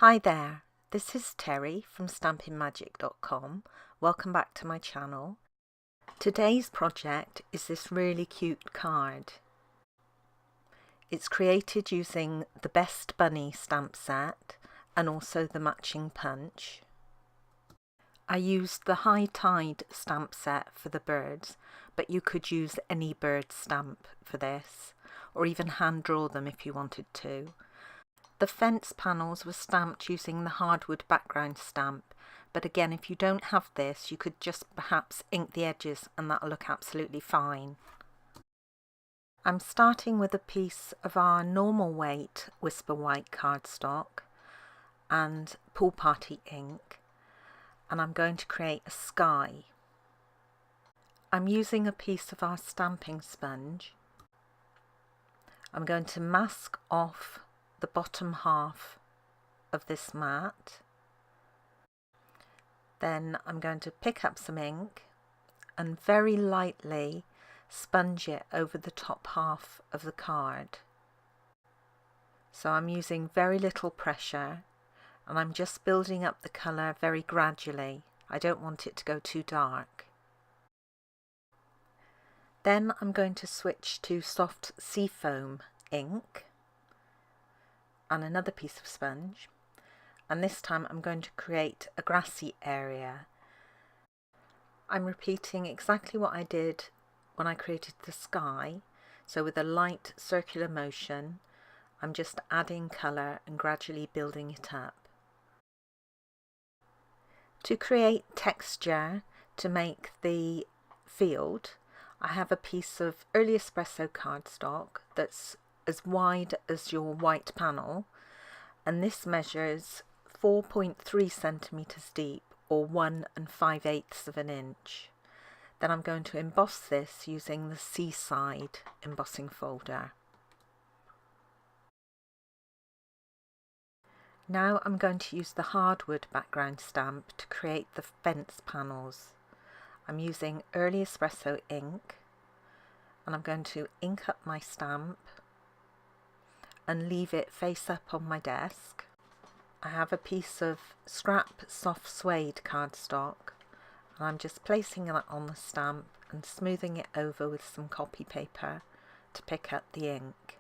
Hi there, this is Teri from stampinmagic.com. Welcome back to my channel. Today's project is this really cute card. It's created using the Best Bunny stamp set and also the matching punch. I used the High Tide stamp set for the birds, but you could use any bird stamp for this, or even hand draw them if you wanted to. The fence panels were stamped using the hardwood background stamp, but again, if you don't have this, you could just perhaps ink the edges and that'll look absolutely fine. I'm starting with a piece of our normal weight Whisper White cardstock and Pool Party ink, and I'm going to create a sky. I'm using a piece of our stamping sponge. I'm going to mask off the bottom half of this mat. Then I'm going to pick up some ink and very lightly sponge it over the top half of the card. So I'm using very little pressure and I'm just building up the colour very gradually. I don't want it to go too dark. Then I'm going to switch to soft seafoam ink and another piece of sponge, and this time I'm going to create a grassy area. I'm repeating exactly what I did when I created the sky, so with a light circular motion I'm just adding colour and gradually building it up. To create texture to make the field, I have a piece of early espresso cardstock that's as wide as your white panel, and this measures 4.3 centimeters deep, or 1 5/8 of an inch. Then I'm going to emboss this using the Seaside embossing folder. Now I'm going to use the hardwood background stamp to create the fence panels. I'm using early espresso ink, and I'm going to ink up my stamp and leave it face up on my desk. I have a piece of scrap soft suede cardstock and I'm just placing that on the stamp and smoothing it over with some copy paper to pick up the ink.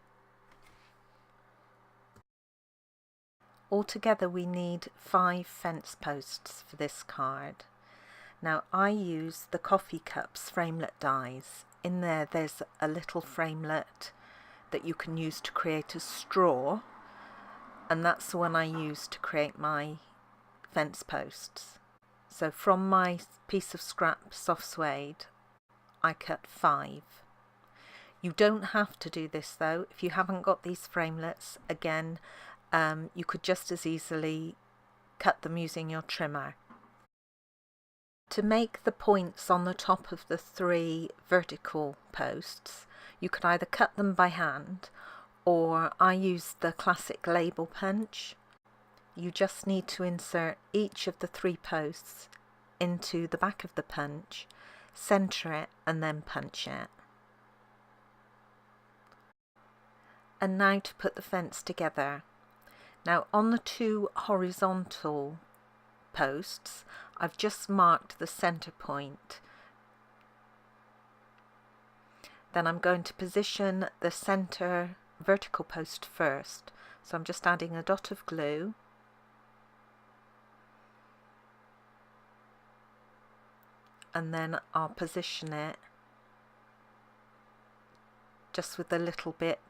Altogether we need 5 fence posts for this card. Now I use the Coffee Cups framelit dies. In there's a little framelit that you can use to create a straw, and that's the one I use to create my fence posts. So from my piece of scrap soft suede I cut 5. You don't have to do this though. If you haven't got these framelits, again you could just as easily cut them using your trimmer. To make the points on the top of the 3 vertical posts, you could either cut them by hand, or I use the classic label punch. You just need to insert each of the 3 posts into the back of the punch, centre it and then punch it. And now to put the fence together. Now on the 2 horizontal posts I've just marked the centre point. Then I'm going to position the centre vertical post first. So I'm just adding a dot of glue and then I'll position it just with a little bit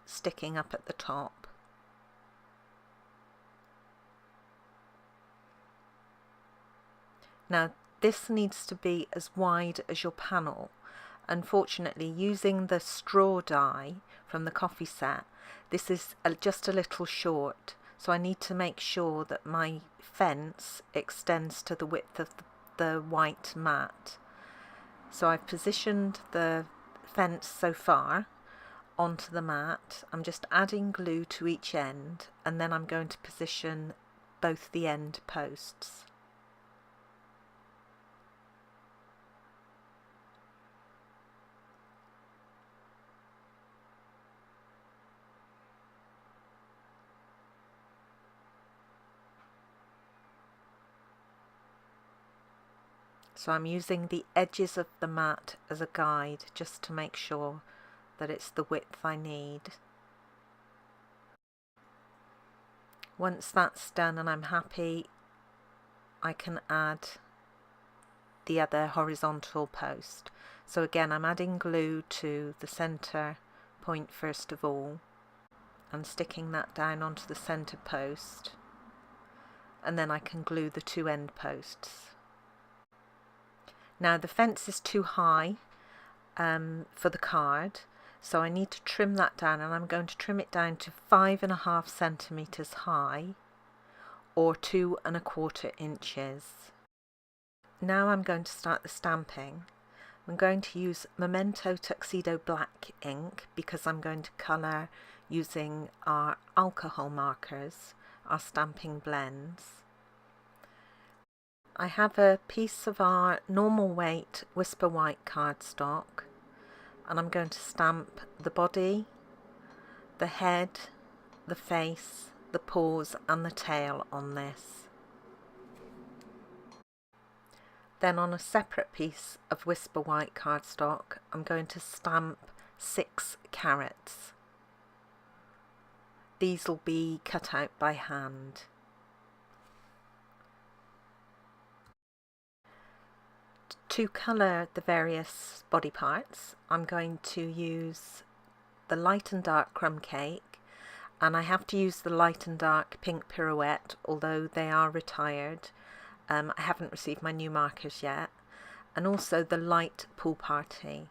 sticking up at the top. Now this needs to be as wide as your panel. Unfortunately, using the straw die from the coffee set, this is just a little short, so I need to make sure that my fence extends to the width of the white mat. So I've positioned the fence so far onto the mat. I'm just adding glue to each end, and then I'm going to position both the end posts. So I'm using the edges of the mat as a guide just to make sure that it's the width I need. Once that's done and I'm happy, I can add the other horizontal post. So again, I'm adding glue to the center point first of all. I'm sticking that down onto the center post, and then I can glue the two end posts. Now the fence is too high for the card, so I need to trim that down, and I'm going to trim it down to 5.5 centimeters high, or 2 1/4 inches. Now I'm going to start the stamping. I'm going to use Memento Tuxedo Black ink because I'm going to colour using our alcohol markers, our stamping blends. I have a piece of our normal weight Whisper White cardstock, and I'm going to stamp the body, the head, the face, the paws and the tail on this. Then on a separate piece of Whisper White cardstock, I'm going to stamp 6 carrots. These will be cut out by hand. To colour the various body parts, I'm going to use the light and dark crumb cake, and I have to use the light and dark pink pirouette, although they are retired. I haven't received my new markers yet, and also the light pool party.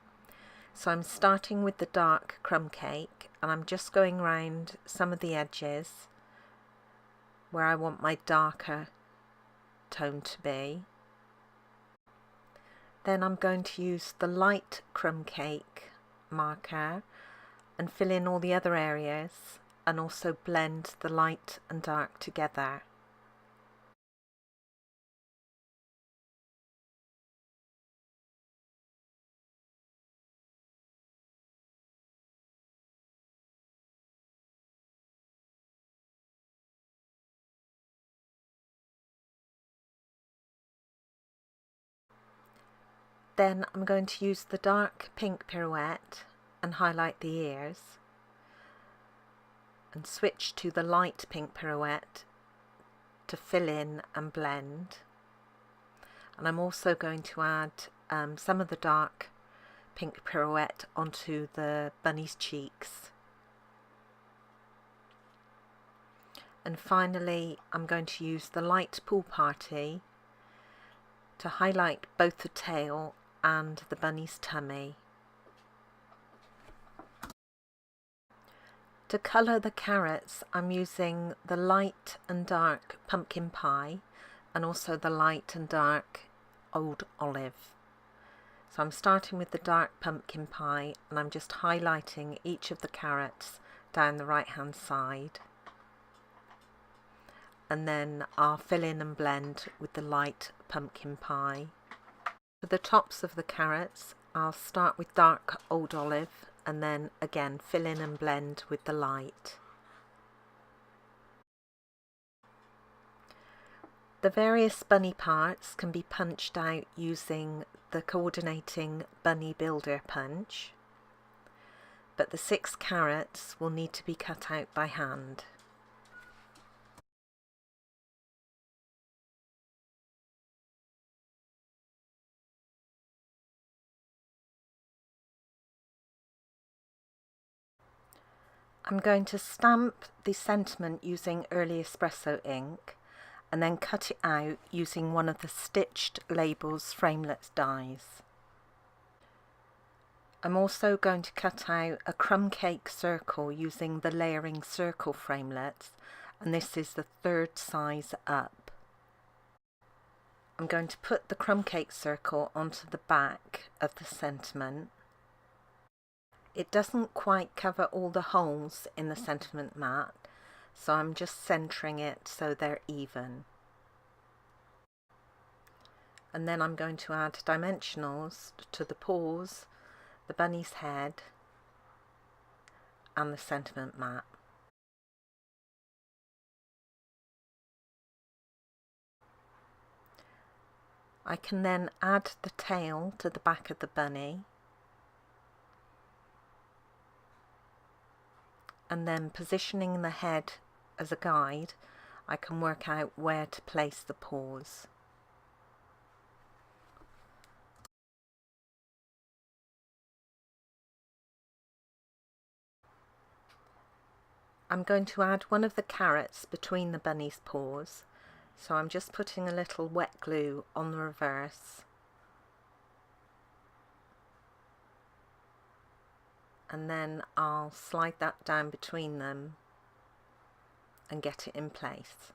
So I'm starting with the dark crumb cake, and I'm just going round some of the edges where I want my darker tone to be. Then I'm going to use the light crumb cake marker and fill in all the other areas, and also blend the light and dark together. Then I'm going to use the dark pink pirouette and highlight the ears, and switch to the light pink pirouette to fill in and blend. And I'm also going to add some of the dark pink pirouette onto the bunny's cheeks. And finally, I'm going to use the light pool party to highlight both the tail and the bunny's tummy. To colour the carrots, I'm using the light and dark pumpkin pie and also the light and dark old olive. So I'm starting with the dark pumpkin pie, and I'm just highlighting each of the carrots down the right hand side, and then I'll fill in and blend with the light pumpkin pie. For the tops of the carrots, I'll start with dark old olive and then again fill in and blend with the light. The various bunny parts can be punched out using the coordinating bunny builder punch, but the 6 carrots will need to be cut out by hand. I'm going to stamp the sentiment using early espresso ink and then cut it out using one of the Stitched Labels framelits dies. I'm also going to cut out a crumb cake circle using the layering circle framelits, and this is the 3rd size up. I'm going to put the crumb cake circle onto the back of the sentiment. It doesn't quite cover all the holes in the sentiment mat, so I'm just centering it so they're even. And then I'm going to add dimensionals to the paws, the bunny's head and the sentiment mat. I can then add the tail to the back of the bunny, and then positioning the head as a guide, I can work out where to place the paws. I'm going to add one of the carrots between the bunny's paws, so I'm just putting a little wet glue on the reverse, and then I'll slide that down between them and get it in place.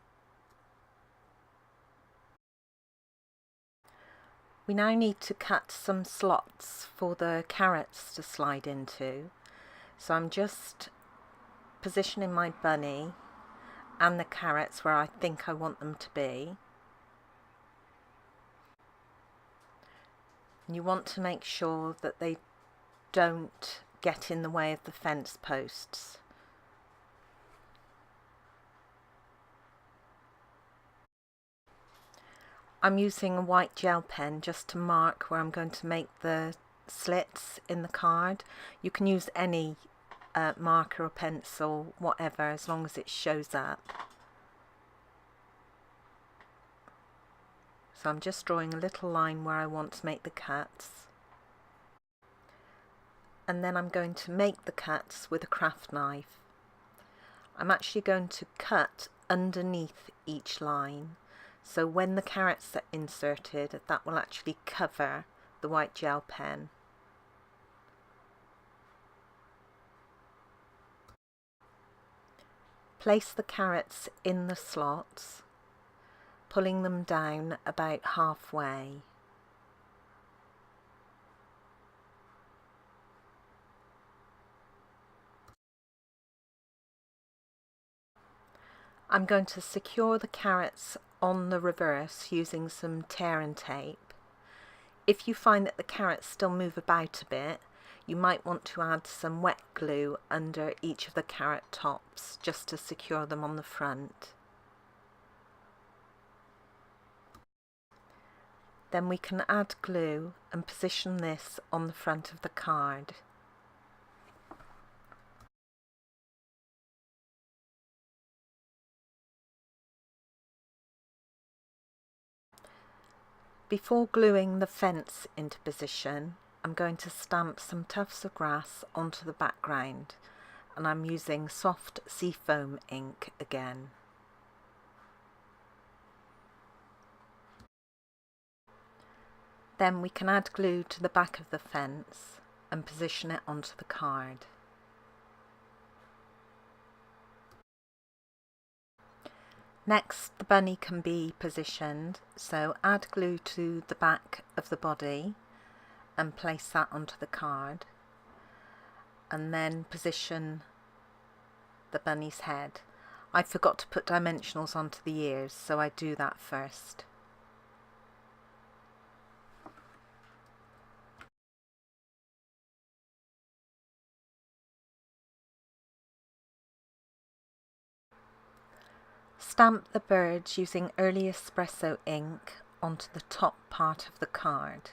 We now need to cut some slots for the carrots to slide into, so I'm just positioning my bunny and the carrots where I think I want them to be. And you want to make sure that they don't get in the way of the fence posts. I'm using a white gel pen just to mark where I'm going to make the slits in the card. You can use any marker or pencil, whatever, as long as it shows up. So I'm just drawing a little line where I want to make the cuts. And then I'm going to make the cuts with a craft knife. I'm actually going to cut underneath each line, so when the carrots are inserted, that will actually cover the white gel pen. Place the carrots in the slots, pulling them down about halfway. I'm going to secure the carrots on the reverse using some tear and tape. If you find that the carrots still move about a bit, you might want to add some wet glue under each of the carrot tops just to secure them on the front. Then we can add glue and position this on the front of the card. Before gluing the fence into position, I'm going to stamp some tufts of grass onto the background, and I'm using soft seafoam ink again. Then we can add glue to the back of the fence and position it onto the card. Next, the bunny can be positioned, so add glue to the back of the body and place that onto the card, and then position the bunny's head. I forgot to put dimensionals onto the ears, so I do that first. Stamp the birds using early espresso ink onto the top part of the card.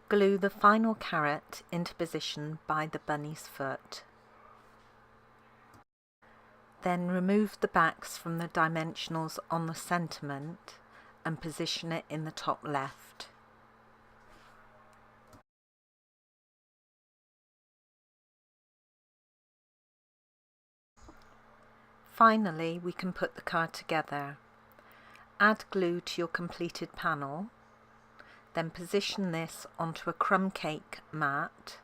Glue the final carrot into position by the bunny's foot. Then remove the backs from the dimensionals on the sentiment and position it in the top left. Finally, we can put the card together. Add glue to your completed panel, then position this onto a crumb cake mat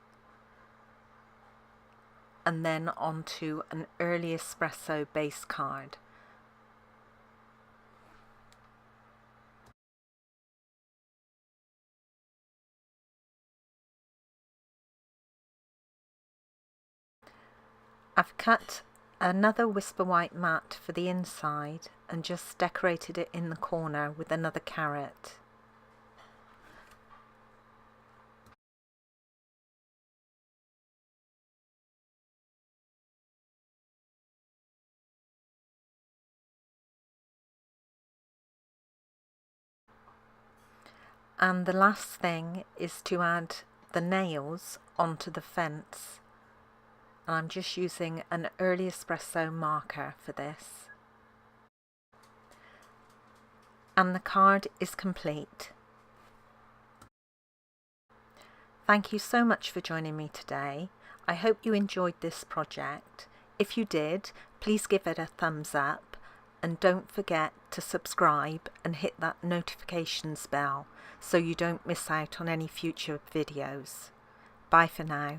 and then onto an early espresso base card. I've cut another Whisper White mat for the inside and just decorated it in the corner with another carrot. And the last thing is to add the nails onto the fence. And I'm just using an early espresso marker for this. And the card is complete. Thank you so much for joining me today. I hope you enjoyed this project. If you did, please give it a thumbs up and don't forget to subscribe and hit that notifications bell so you don't miss out on any future videos. Bye for now.